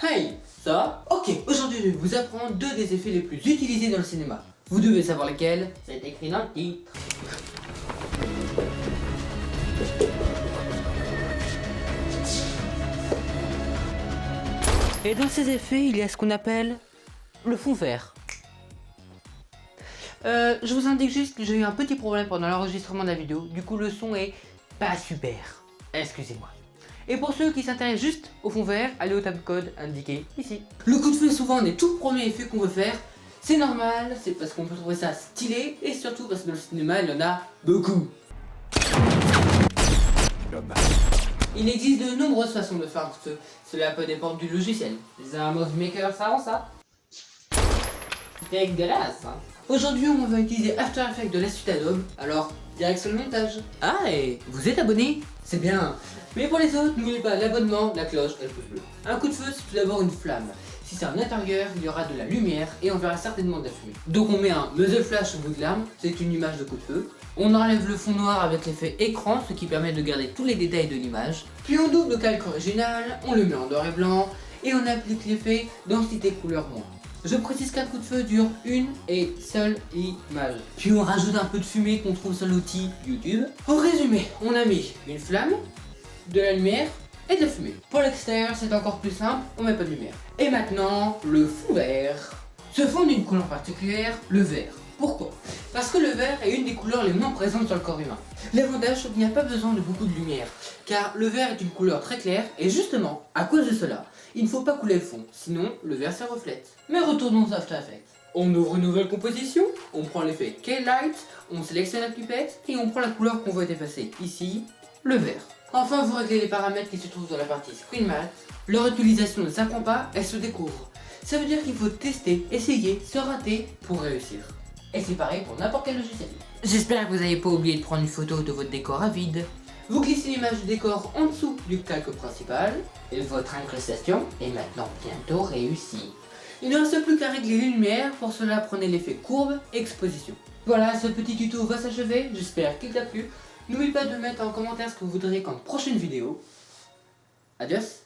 Hey, ça va? Ok, aujourd'hui je vais vous apprendre deux des effets les plus utilisés dans le cinéma. Vous devez savoir lesquels, c'est écrit dans le titre. Et dans ces effets, il y a ce qu'on appelle le fond vert. Je vous indique juste que j'ai eu un petit problème pendant l'enregistrement de la vidéo, du coup le son est pas super. Excusez-moi. Et pour ceux qui s'intéressent juste au fond vert, allez au tab code indiqué ici. Le coup de feu est souvent un des tout premiers effets qu'on veut faire. C'est normal, c'est parce qu'on peut trouver ça stylé et surtout parce que dans le cinéma il y en a beaucoup. Il existe de nombreuses façons de faire un coup de feu. Cela peut dépendre du logiciel. Les Movie Maker, ça rend ça. Dégueulasse, hein. Aujourd'hui, on va utiliser After Effects de la suite Adobe. Alors, direction le montage. Ah, et vous êtes abonné? C'est bien. Mais pour les autres, n'oubliez pas l'abonnement, la cloche et le pouce bleu. Un coup de feu, c'est tout d'abord une flamme. Si c'est un intérieur, il y aura de la lumière et on verra certainement de la fumée. Donc on met un muzzle flash au bout de l'arme, c'est une image de coup de feu. On enlève le fond noir avec l'effet écran, ce qui permet de garder tous les détails de l'image. Puis on double le calque original, on le met en noir et blanc et on applique l'effet densité couleur moins. Je précise qu'un coup de feu dure une et seule image. Puis on rajoute un peu de fumée qu'on trouve sur l'outil YouTube. En résumé, on a mis une flamme, de la lumière et de la fumée. Pour l'extérieur, c'est encore plus simple, on met pas de lumière. Et maintenant, le fond vert. Ce fond d'une couleur particulière, le vert. Pourquoi? Parce que le vert est une des couleurs les moins présentes sur le corps humain. L'avantage, c'est qu'il n'y a pas besoin de beaucoup de lumière, car le vert est une couleur très claire, et justement, à cause de cela, il ne faut pas couler le fond, sinon le vert se reflète. Mais retournons aux After Effects. On ouvre une nouvelle composition, on prend l'effet K-Light, on sélectionne la pipette, et on prend la couleur qu'on veut effacer, ici, le vert. Enfin, vous réglez les paramètres qui se trouvent dans la partie Screen Matte. Leur utilisation ne s'apprend pas, elle se découvre. Ça veut dire qu'il faut tester, essayer, se rater pour réussir. Et c'est pareil pour n'importe quel logiciel. J'espère que vous n'avez pas oublié de prendre une photo de votre décor à vide. Vous glissez l'image du décor en dessous du calque principal. Et votre incrustation est maintenant bientôt réussie. Il ne reste plus qu'à régler les lumières, pour cela prenez l'effet courbe, exposition. Voilà, ce petit tuto va s'achever, j'espère qu'il t'a plu. N'oubliez pas de mettre en commentaire ce que vous voudriez comme prochaine vidéo. Adios.